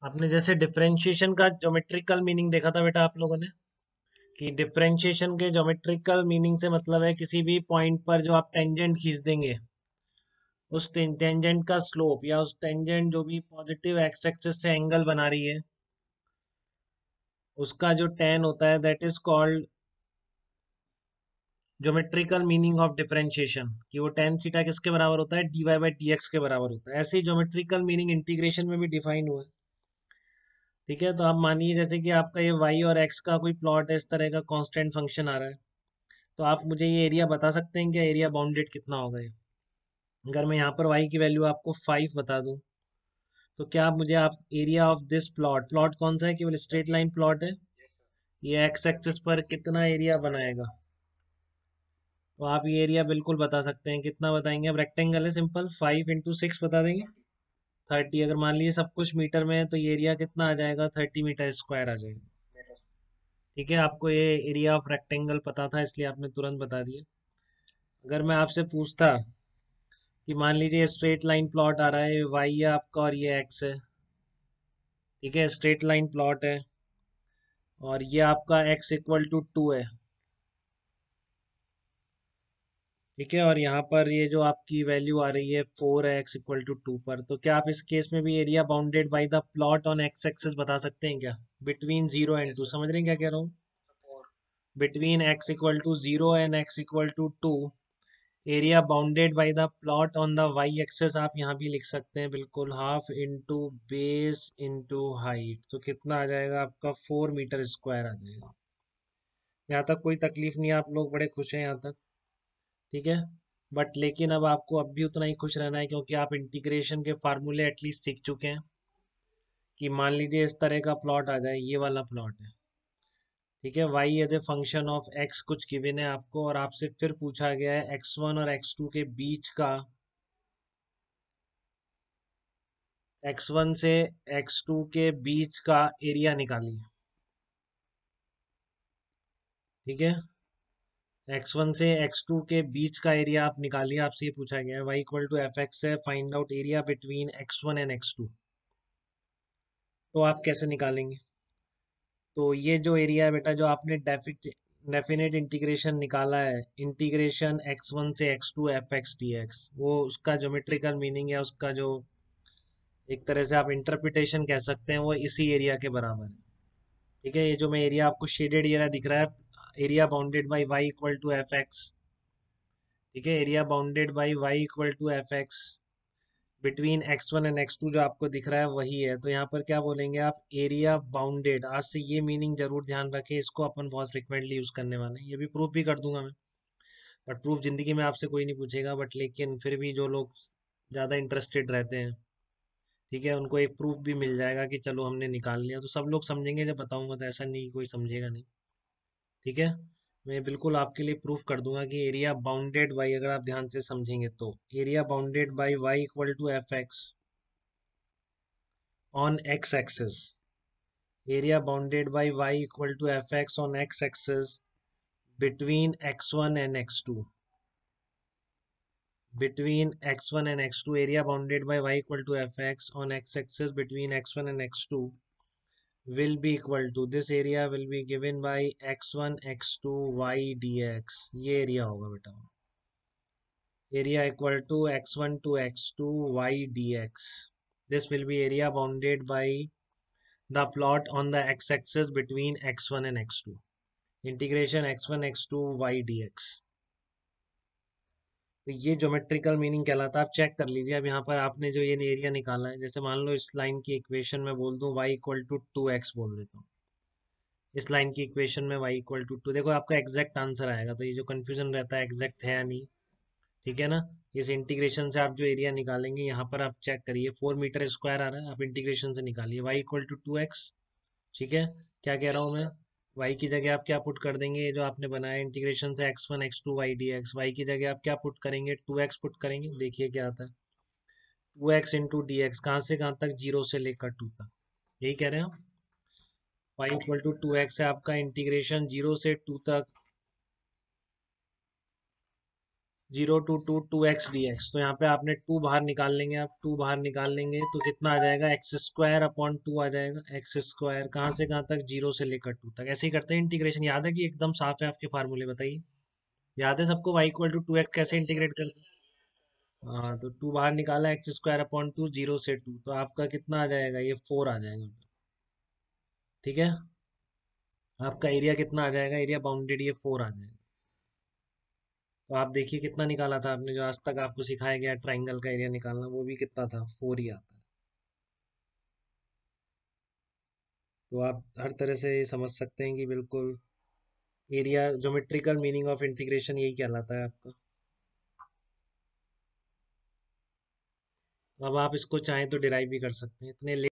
आपने जैसे डिफरेंशिएशन का ज्योमेट्रिकल मीनिंग देखा था बेटा आप लोगों ने, कि डिफरेंशिएशन के ज्योमेट्रिकल मीनिंग से मतलब है किसी भी पॉइंट पर जो आप टेंजेंट खींच देंगे, उस टेंजेंट का स्लोप या उस टेंजेंट जो भी पॉजिटिव एक्स एक्सिस से एंगल बना रही है, उसका जो टेन होता है that is called geometrical meaning of differentiation, कि वो टेन थीटा किसके बराबर होता है, d y by d x के बराबर होता है। ऐसे ही ज्योमेट्रिकल मीनिंग इंटीग्रेशन में भी डिफाइन हुआ है। ठीक है, तो आप मानिए जैसे कि आपका ये y और x का कोई प्लॉट है, इस तरह का कांस्टेंट फंक्शन आ रहा है, तो आप मुझे ये एरिया बता सकते हैं क्या, एरिया बाउंडेड कितना होगा ये। अगर मैं यहाँ पर y की वैल्यू आपको 5 बता दूं, तो क्या आप मुझे आप area of this plot, plot कौन सा है, केवल स्ट्रेट लाइन प्लॉट है, ये एक्स एक्सिस पर कितना एरिया बनाएगा, तो आप ये एरिया बिल्कुल बता सकते हैं। कितना बताएंगे, अब रेक्टेंगल है सिंपल, 5 इंटू 6 बता देंगे, 30। अगर मान लीजिए सब कुछ मीटर में है तो ये एरिया कितना आ जाएगा, 30 मीटर स्क्वायर आ जाएगा। ठीक है, आपको ये एरिया ऑफ रेक्टेंगल पता था इसलिए आपने तुरंत बता दिया। अगर मैं आपसे पूछता कि मान लीजिए स्ट्रेट लाइन प्लॉट आ रहा है, वाई है आपका और ये एक्स है, ठीक है, स्ट्रेट लाइन प्लॉट है, और ये आपका एक्स इक्वल टू 2 है, ठीक है, और यहाँ पर ये जो आपकी वैल्यू आ रही है 4 है एक्स इक्वल टू 2 पर, तो क्या आप इस केस में भी area bounded by the plot on x axis बता सकते हैं क्या, बिटवीन 0 एंड 2, समझ रहे हैं क्या कह रहा हूँ, between x equal to 0 and x equal to 2, area bounded by the plot on the y axes आप यहाँ भी लिख सकते हैं बिल्कुल, half into base into height, तो कितना आ जाएगा आपका 4 मीटर स्क्वायर आ जाएगा। यहाँ तक कोई तकलीफ नहीं है, आप लोग बड़े खुश हैं यहाँ तक, ठीक है। बट लेकिन अब आपको अब भी उतना ही खुश रहना है, क्योंकि आप इंटीग्रेशन के फार्मूले एटलीस्ट सीख चुके हैं। कि मान लीजिए इस तरह का प्लॉट आ जाए, ये वाला प्लॉट है, ठीक है, y as a function of x कुछ गिवन है आपको, और आपसे फिर पूछा गया है x1 और x2 के बीच का, x1 से x2 के बीच का एरिया निकालिए, ठीक है, x1 से x2 के बीच का एरिया आप निकालिए, आपसे ये पूछा गया है, y equal to f x है, find out area between x1 and x2, तो आप कैसे निकालेंगे। तो ये जो एरिया है बेटा, जो आपने डेफिनेट इंटीग्रेशन निकाला है, इंटीग्रेशन x1 से x2 F x D x, वो उसका ज्योमेट्रिकल मीनिंग है, उसका जो एक तरह से आप इंटरप्रिटेशन कह सकते हैं, वो इसी एरिया के बराबर है। ठीक है, ये जो मैं एरिया आपको शेडेड एरिया दिख रहा है, area bounded by y equal to f x, ठीक है, area bounded by y equal to f x between x1 and x2 जो आपको दिख रहा है वही है। तो यहाँ पर क्या बोलेंगे आप, एरिया बाउंडेड, आज से ये मीनिंग जरूर ध्यान रखें, इसको अपन बहुत फ्रिक्वेंटली यूज करने वाले हैं, ये भी प्रूफ भी कर दूंगा मैं। बट प्रूफ जिंदगी में आपसे कोई नहीं पूछेगा, बट लेकिन फिर भी जो लोग ज़्यादा इंटरेस्टेड रहते हैं, ठीक है, उनको एक प्रूफ भी मिल जाएगा कि चलो हमने निकाल लिया, तो सब लोग समझेंगे जब बताऊंगा, तो ऐसा नहीं कोई समझेगा नहीं। ठीक है, मैं बिल्कुल आपके लिए प्रूफ कर दूंगा कि एरिया बाउंडेड बाई, अगर आप ध्यान से समझेंगे तो, area bounded by y equal to f x on x axis, area bounded by y equal to fx on x axis between x1 and x2, between x1 and x2, area bounded by y equal to fx on x axis between x1 and x2 will be equal to, this area will be given by x1 x2 y dx, ये area होगा बेटा, area equal to x1 to x2 y dx, this will be area bounded by the plot on the x-axis between x1 and x2, integration x1 x2 y dx। तो ये geometrical meaning कहलाता है, आप check कर लीजिए। अब यहाँ पर आपने जो ये एरिया निकाला है, जैसे मान लो इस लाइन की इक्वेशन में बोल दूं y इक्वल टू 2x बोल देता हूँ, इस लाइन की इक्वेशन में y इक्वल टू 2, देखो आपका एग्जैक्ट आंसर आएगा, तो ये जो कंफ्यूजन रहता है एग्जैक्ट है या नहीं, ठीक है ना। इस इंटीग्रेशन से आप जो एरिया निकालेंगे, यहाँ पर आप चेक करिए 4 मीटर स्क्वायर आ रहा है, आप इंटीग्रेशन से निकालिए y इक्वल टू 2x, ठीक है। क्या कह रहा हूँ मैं, y की जगह आप क्या पुट कर देंगे, ये जो आपने बनाया इंटीग्रेशन से x1 x2 y dx, y की जगह आप क्या पुट करेंगे, 2x पुट करेंगे, देखिए क्या आता है, 2x इंटू डी एक्स, कहाँ से कहाँ तक, 0 से लेकर 2 तक, यही कह रहे हैं हम। y इक्वल टू 2x है आपका इंटीग्रेशन 0 से 2 तक, 0 to 2 2x dx। तो यहाँ पे आपने 2 बाहर निकाल लेंगे, आप 2 बाहर निकाल लेंगे तो कितना आ जाएगा, x² अपॉन 2 आ जाएगा। x² कहाँ से कहाँ तक, 0 से लेकर 2 तक। ऐसे ही करते हैं इंटीग्रेशन। याद है कि एकदम साफ है आपके फार्मूले, बताइए। याद है सबको y = 2x कैसे इंटीग्रेट करते हैं? हाँ, तो 2 बाहर निकाला, x² अपॉन 2, 0 से 2, तो आपका कितना आ जाएगा, ये 4 आ जाएगा। ठीक है, आपका एरिया कितना आ जाएगा, एरिया बाउंडेड ये 4 आ जाएगा। तो आप देखिए कितना निकाला था आपने, जो आज तक आपको सिखाया गया ट्राइंगल का एरिया निकालना, वो भी कितना था, 4 ही आता है। तो आप हर तरह से ये समझ सकते हैं कि बिल्कुल area, geometrical meaning of integration यही कहलाता है आपका। तो अब आप इसको चाहें तो डिराइव भी कर सकते हैं, इतने